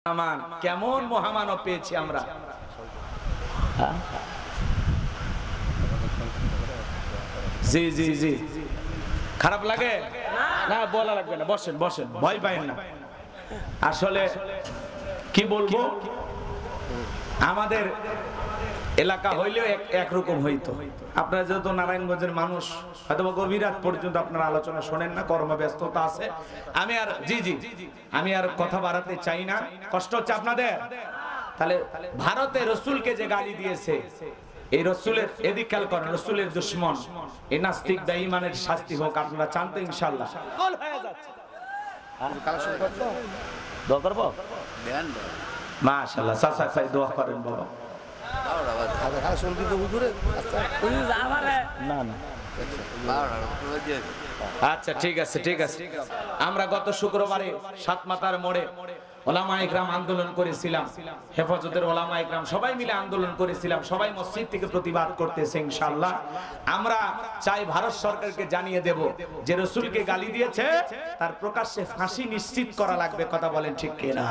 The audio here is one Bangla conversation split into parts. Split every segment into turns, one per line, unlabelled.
মহামান কেমন মহামানব পেয়েছি আমরা। জি জি জি খারাপ লাগে না, বলা লাগবে না, বসেন বসেন, ভয় পাইন না। আসলে কি বলবো, আমাদের এলাকা হইলেও একরকম হইতো। আপনারা যেহেতু নারায়ণগঞ্জের মানুষ, হয়তো গভীর রাত পর্যন্ত আপনারা আলোচনা শোনেন না, কর্মব্যস্ততা আছে। আমি আর কথা বাড়াতে চাই না, কষ্ট হচ্ছে আপনাদের। তাহলে ভারতে রসুলকে যে গালি দিয়েছে, এই রসুলের এদিক খেয়াল করেন, রসুলের দুশ্মন এই নাস্তিক বেঈমানের শাস্তি হোক। আপনারা চান তো ইনশাআল্লাহ? দোয়া করবো মাশাআল্লাহ, চাচা চাই দোয়া করেন বাবা। আচ্ছা ঠিক আছে ঠিক আছে। আমরা গত শুক্রবারে সাতমাতার মোড়ে ওলামায়ে ইকরাম আন্দোলন করেছিলাম, হেফাজতের ওলামায়ে ইকরাম সবাই মিলে আন্দোলন করেছিলাম। সবাই মসজিদ থেকে প্রতিবাদ করতেছে ইনশাআল্লাহ। আমরা চাই ভারত সরকারকে জানিয়ে দেব যে রসুলকে গালি দিয়েছে তার প্রকাশ্যে ফাঁসি নিশ্চিত করা লাগবে। কথা বলেন ঠিক কিনা?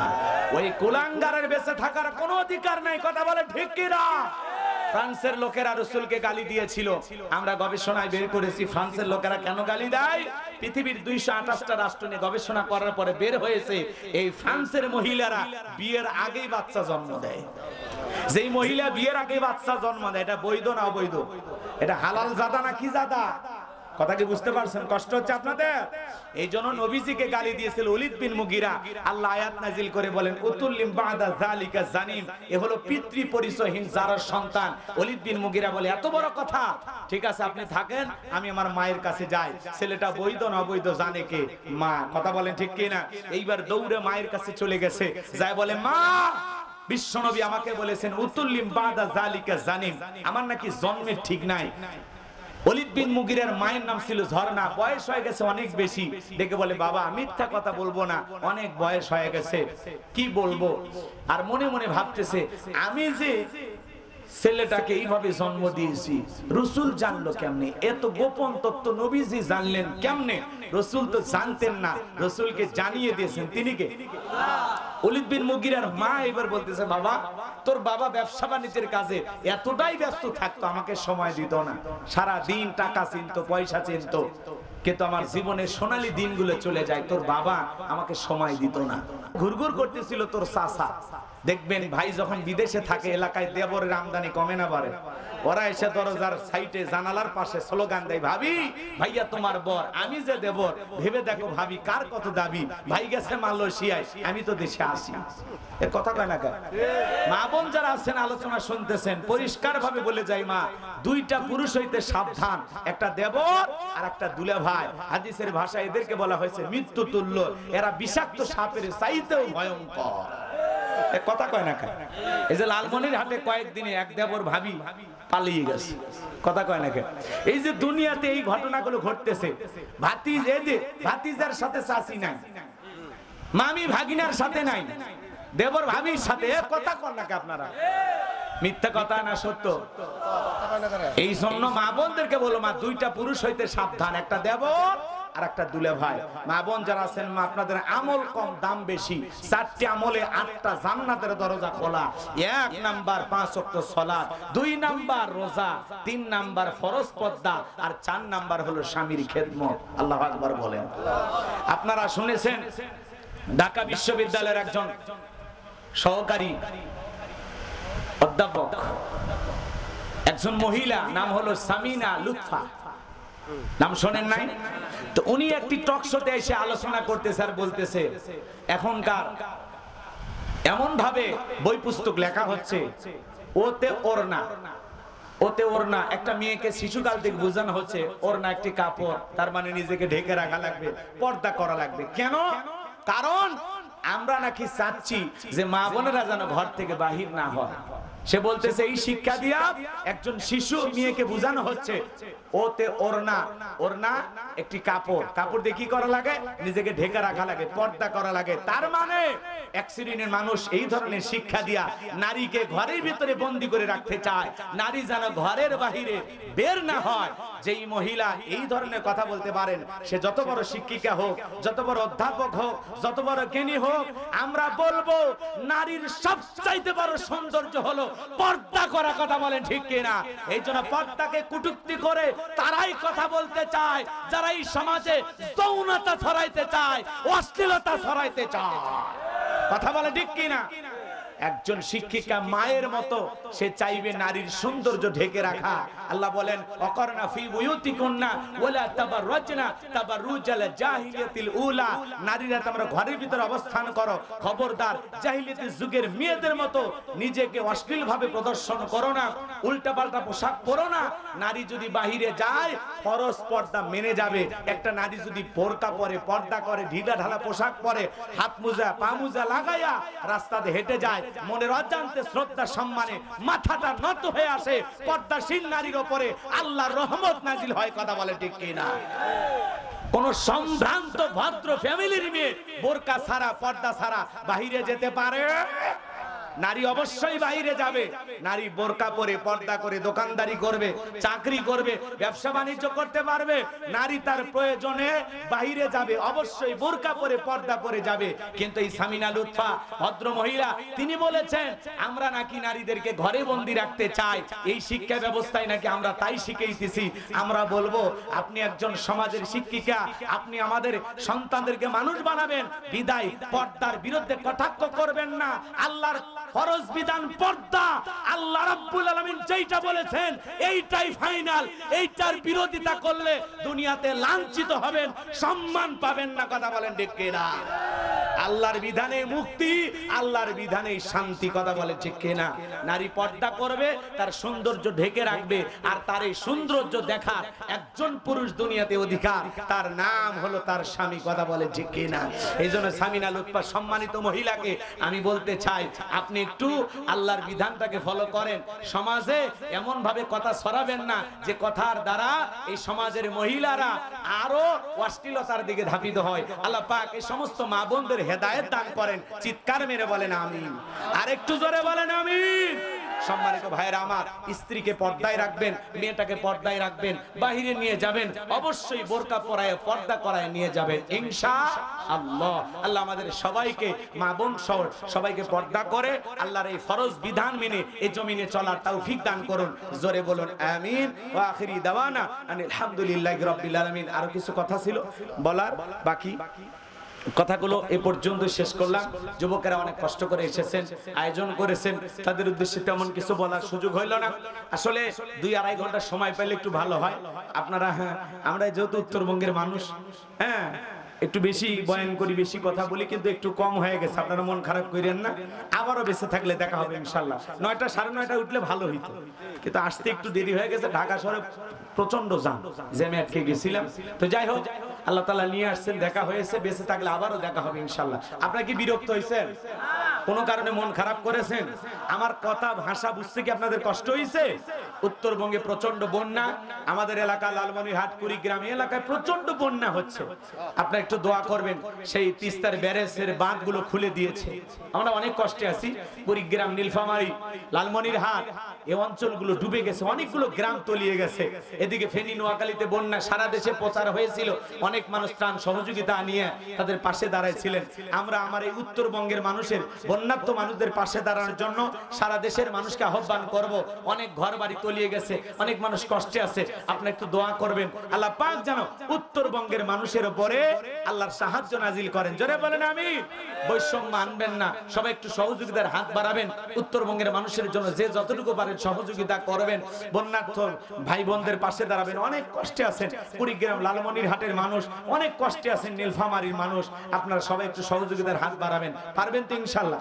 ওই কুলাঙ্গারের বেঁচে থাকার কোনো অধিকার নাই। কথা বলেন ঠিক কিনা? ফ্রান্সের লোকেরা রসুলকে গালি দিয়েছিল, আমরা গবেষণায় বের করেছি ফ্রান্সের লোকেরা কেন গালি দেয়। পৃথিবীর 228টা রাষ্ট্র নিয়ে গবেষণা করার পরে বের হয়েছে এই ফ্রান্সের মহিলারা বিয়ের আগেই বাচ্চা জন্ম দেয়। যেই মহিলা বিয়ের আগে বাচ্চা জন্ম দেয়, এটা বৈধ না অবৈধ? এটা হালাল জাদা না কি জাদা? কথা কি বুঝতে পারছেন? কষ্ট হচ্ছে আপনাদের? এই জন্য নবীজিকে গালি দিয়েছিল ওলীদ বিন মুগীরা। আল্লাহ আয়াত নাজিল করে বলেন উতুল্লিম বাদা যালিকা জানিম, এ হলো পিতৃ পরিচয়হীন যারার সন্তান। ওলীদ বিন মুগীরা বলে এত বড় কথা, ঠিক আছে আপনি থাকেন, আমি আমার মায়ের কাছে যাই। ছেলেটা বৈধ না অবৈধ জানে কে? মা। কথা বলেন ঠিক কি না? এইবার দৌড়ে মায়ের কাছে চলে গেছে, যায় বলে মা, বিশ্বনবী আমাকে বলেছেন উতুল্লিম বাদা যালিকা জানিম, আমার নাকি জন্মের ঠিক নাই। ওলীদ বিন মুগীরার মায়ের নাম ছিল ঝর্ণা, বয়স হয়ে গেছে অনেক বেশি। দেখে বলে বাবা মিথ্যা কথা বলবো না, অনেক বয়স হয়ে গেছে, কি বলবো। আর মনে মনে ভাবতেছে আমি যে ছেলেটাকে এইভাবে জন্ম দিয়েছি, রসুল জানলো কেমনে? এত গোপন তত্ত্ব নবীজি জানলেন কেমনে? রসুল তো জানতেন না, রসুলকে জানিয়ে দিয়েছেন তিনি কে? ওলীদ বিন মুগীরার মা এবার বলতেছে বাবা, তোর বাবা ব্যবসা বাণিজ্যের কাজে এতটাই ব্যস্ত থাকতো, আমাকে সময় দিত না। সারা দিন টাকা চিনতো, পয়সা চিনতো, কিন্তু আমার জীবনের সোনালী দিনগুলো চলে যায়, তোর বাবা আমাকে সময় দিত না। ঘুরঘুর করতেছিল তোর চাচা। দেখবেন ভাই যখন বিদেশে থাকে, এলাকায় দেবরের আমদানি কমে না বাড়ে, ওরা এসে দরজার সাইডে জানালার পাশে স্লোগান দেয়, ভাবি ভাইয়া তোমার বর, আমি যে দেবর, ভেবে দেখো ভাবি কার কত দাবি। ভাই গেছে মালয়েশিয়ায়, আমি তো দেশে আসি। এর কথা কয় না কেন? মা বোন যারা আছেন আলোচনা শুনতেছেন, পরিষ্কার ভাবে বলে যাই মা, দুইটা পুরুষ হইতে সাবধান, একটা দেবর আর একটা দুলা ভাই। হাদিসের ভাষায় এদেরকে বলা হয়েছে মৃত্যু তুল্য, এরা বিষাক্ত সাপের চাইতেও ভয়ঙ্কর। কথা কয় না কেন? এই যে লালমনিরহাটে কয়েকদিনে এক দেবর ভাবি পালিয়ে গেছে। কথা কয় না কেন? এই যে দুনিয়াতে এই ঘটনাগুলো ঘটতেছে, ভাতিজার সাথে চাচি নাই, মামি ভাগিনার সাথে নাই, দেবর ভাবির সাথে। কথা কন না কে আপনারা? মিথ্যা কথা না সত্য? এই জন্য মা বোনদেরকে বলো মা, দুইটা পুরুষ হইতে সাবধান, একটা দেবর আর একটা দুলে ভাই। মা বোন যারা আছেন মা, আপনাদের আমল কম দাম বেশি। 4টি আমলে 8টা জান্নাতের দরজা খোলা। 1 নাম্বার 5 ওয়াক্ত সালাত, 2 নাম্বার রোজা, 3 নাম্বার ফরজ পর্দা, আর 4 নাম্বার হলো স্বামীর খেদমত। আল্লাহু আকবার বলেন। আপনারা শুনেছেন ঢাকা বিশ্ববিদ্যালয়ের একজন সহকারী অধ্যাপক, একজন মহিলা, নাম হলো সামিনা লুৎফা, নাম শোনেন নাই? তো উনি একটি টক শোতে এসে আলোচনা করতেছে আর বলতেছে এখনকার এমন ভাবে বই পুস্তক লেখা হচ্ছে, ওতে ওড়না, ওতে ওড়না। একটা মেয়েকে শিশুকাল থেকে বোঝানো হচ্ছে ওড়না একটি কাপড়, তার মানে নিজেকে ঢেকে রাখা লাগবে, পর্দা করা লাগবে। কেন? কারণ আমরা নাকি চাচ্ছি যে মা বোনেরা যেন ঘর থেকে বাহির না হয়। সে বলতেছে এই শিক্ষা দিয়া একজন শিশু মেয়েকে বোঝানো হচ্ছে ওতে ওড়না, ওড়না একটি কাপড়, কাপড় দিয়ে কি করা লাগে, নিজেকে ঢেকে রাখা লাগে, পর্দা করা লাগে। তার মানে এক শ্রেণীর মানুষ এই ধরনের শিক্ষা দিয়া নারীকে ঘরের ভিতরে বন্দী করে রাখতে চায়, নারী যেন ঘরের বাহিরে বের না হয়। যেই মহিলা এই ধরনের কথা বলতে পারেন, সে যত বড় শিক্ষিকা হোক, যত বড় অধ্যাপক হোক, যত বড় জ্ঞানী হোক, আমরা বলবো নারীর সবচাইতে বড় সৌন্দর্য হলো পর্দা করা। কথা বলেন ঠিক কিনা? এই জন্য পর্দাকে কটূক্তি করে তারাই কথা বলতে চায় যারা এই সমাজে যৌনতা ছড়াইতে চায়, অশ্লীলতা ছড়াইতে চায়। কথা বলে ঠিক কিনা? একজন শিক্ষিকা মায়ের মতো সে চাইবে নারীর সৌন্দর্য ঢেকে রাখা। আল্লাহ বলেন অকরনা ফি বুয়ুতিকুন্না ওয়ালা তাবাররাজনা তাবাররুজাল জাহিলিয়াতিল উলা, নারীরা তোমরা ঘরের ভিতরে অবস্থান করো, খবরদার জাহিলিয়াতের যুগের মেয়েদের মতো নিজেকে অশ্লীল ভাবে প্রদর্শন করো না, উল্টাপাল্টা পোশাক পরো না। নারী যদি বাহিরে যায় ফরজ পর্দা মেনে যাবে। একটা নারী যদি বোরকা পরে, পর্দা করে, ঢিলা ঢালা পোশাক পরে, হাত মোজা পা মোজা লাগাইয়া রাস্তাতে হেঁটে যায়, মনের অজান্তে শ্রদ্ধা সম্মানে মাথাটা নত হয়ে আসে, পর্দাশীল নারীর উপরে আল্লাহর রহমত নাজিল হয়। কথা বলে ঠিক কিনা? কোন সম্ভ্রান্ত ভদ্র ফ্যামিলির মেয়ে বোরকা ছাড়া, পর্দা ছাড়া বাহিরে যেতে পারে? নারী অবশ্যই বাইরে যাবে। নারী বোরকা পরে, পর্দা করে দোকানদারি করবে, চাকরি করবে, ব্যবসা বাণিজ্য করতে পারবে। নারী তার প্রয়োজনে বাইরে যাবে, অবশ্যই বোরকা পরে, পর্দা পরে যাবে। কিন্তু এই সামিনা লুৎফা ভদ্র মহিলা, তিনি বলেছেন আমরা নাকি নারীদেরকে ঘরে বন্দী রাখতে চাই, এই শিক্ষা ব্যবস্থায় নাকি আমরা তাই শিখাইতেছি। আমরা বলবো আপনি একজন সমাজের শিক্ষিকা, আপনি আমাদের সন্তানদেরকে মানুষ বানাবেন, বিদায় পর্দার বিরুদ্ধে কটাক্ষ করবেন না। আল্লাহর ফরজ বিধান পর্দা, আল্লাহ রাব্বুল আলামিন যেটা বলেছেন এইটাই ফাইনাল। এইটার বিরোধিতা করলে দুনিয়াতে লাঞ্ছিত হবেন, সম্মান পাবেন না। কথা বলেন ঠিক কিনা? আল্লাহর বিধানে মুক্তি, আল্লাহর বিধানে শান্তি। কথা বলে ঠিক কিনা? নারী পর্দা করবে, তার সৌন্দর্য ঢেকে রাখবে, আর তার এই সৌন্দর্য দেখার একজন পুরুষ দুনিয়াতে অধিকার, তার নাম হলো তার স্বামী। কথা বলে ঠিক কিনা? এই জন্য সামিনা লুৎফা সম্মানিত মহিলাকে আমি বলতে চাই, আপনি একটু আল্লাহর বিধানটাকে ফলো করেন। সমাজে এমন ভাবে কথা ছড়াবেন না যে কথার দ্বারা এই সমাজের মহিলারা আরো অশ্লীলতার দিকে ধাবিত হয়। আল্লাহ পাক এই সমস্ত মা বোনদের হেদায়েত দান করেন। চিৎকার মেরে বলেন আমিন। আর একটু জোরে বলেন আমিন। সম্মানিত ভাইরা আমার, স্ত্রীকে পর্দায় রাখবেন, মেয়েটাকে পর্দায় রাখবেন, বাহিরে নিয়ে যাবেন, অবশ্যই বোরকা পরায়, পর্দা করায় নিয়ে যাবেন ইনশাআল্লাহ। আল্লাহ আমাদের সবাইকে, মা বোন সহ সবাইকে পর্দা করে আল্লাহর এই ফরজ বিধান মেনে এই জমিনে চলার তৌফিক দান করুন। জোরে বলুন আমিন। ওয়া আখিরি দাওয়ানা আলহামদুলিল্লাহি রাব্বিল আলামিন। আরো কিছু কথা ছিল বলার, বাকি কথাগুলো এ পর্যন্ত শেষ করলাম। যুবকেরা অনেক কষ্ট করে এসেছেন, আয়োজন করেছেন, তাদের উদ্দেশ্যে তেমন কিছু বলার সুযোগ হইল না। আসলে 2-2.5 ঘন্টা সময় পেলে একটু ভালো হয়। আপনারা, আমরা যেহেতু উত্তরবঙ্গের মানুষ, হ্যাঁ একটু বেশি বয়ান করি, বেশি কথা বলি, কিন্তু একটু কম হয়ে গেছে। আপনারা মন খারাপ করেন না, আবারও বেঁচে থাকলে দেখা হবে ইনশাল্লাহ। 9টা 9:30 উঠলে ভালো হইতো, কিন্তু আসতে একটু দেরি হয়ে গেছে। ঢাকা শহরে প্রচন্ড জ্যামে আটকে গেছিলাম। তো যাই হোক, আল্লাহ তাআলা নিয়ে আসছেন, দেখা হয়েছে, বেঁচে থাকলে আবারও দেখা হবে ইনশাল্লাহ। আপনারা কি বিরক্ত হয়েছেন? কোনো কারণে মন খারাপ করেছেন? আমার কথা ভাষা বুঝতে কি আপনাদের কষ্ট হয়েছে? উত্তরবঙ্গে প্রচন্ড বন্যা, আমাদের এলাকা লালমনিরহাট কুড়িগ্রাম এলাকায় প্রচন্ড বন্যা হচ্ছে। আপনারা একটু দোয়া করবেন। সেই তিস্তার ব্যারেজের বাঁধগুলো খুলে দিয়েছে, আমরা অনেক কষ্টে আছি। কুড়িগ্রাম, নীলফামারী, লালমনিরহাট এই অঞ্চলগুলো ডুবে গেছে, অনেকগুলো গ্রাম তলিয়ে গেছে। এদিকে ফেনী, নোয়াখালীতে বন্যা, সারা দেশে প্রচার হয়েছিল, অনেক মানুষ ত্রাণ সহযোগিতা নিয়ে তাদের পাশে দাঁড়াইছিলেন। আমরা আমার এই উত্তরবঙ্গের মানুষের, বন্যার্ত মানুষদের পাশে দাঁড়ানোর জন্য সারা দেশের মানুষকে আহ্বান করব। অনেক ঘর বাড়ি তলিয়ে গেছে, অনেক মানুষ কষ্টে আছে, আপনি একটু দোয়া করবেন আল্লাহ পাক যেন উত্তরবঙ্গের মানুষের উপরে আল্লাহর সাহায্য নাজিল করেন। জোরে বলেন আমিন। বৈষম্য আনবেন না, সবাই একটু সহযোগিতার হাত বাড়াবেন। উত্তরবঙ্গের মানুষের জন্য যে যতটুকু পারেন সহযোগিতা করবেন, বন্যার্থ ভাই বোনদের পাশে দাঁড়াবেন। অনেক কষ্টে আছেন কুড়িগ্রাম, লালমনিরহাটের মানুষ, অনেক কষ্টে আছেন নীলফামারীর মানুষ। আপনারা সবাই একটু সহযোগিতার হাত বাড়াবেন, পারবেন তো ইনশাআল্লাহ?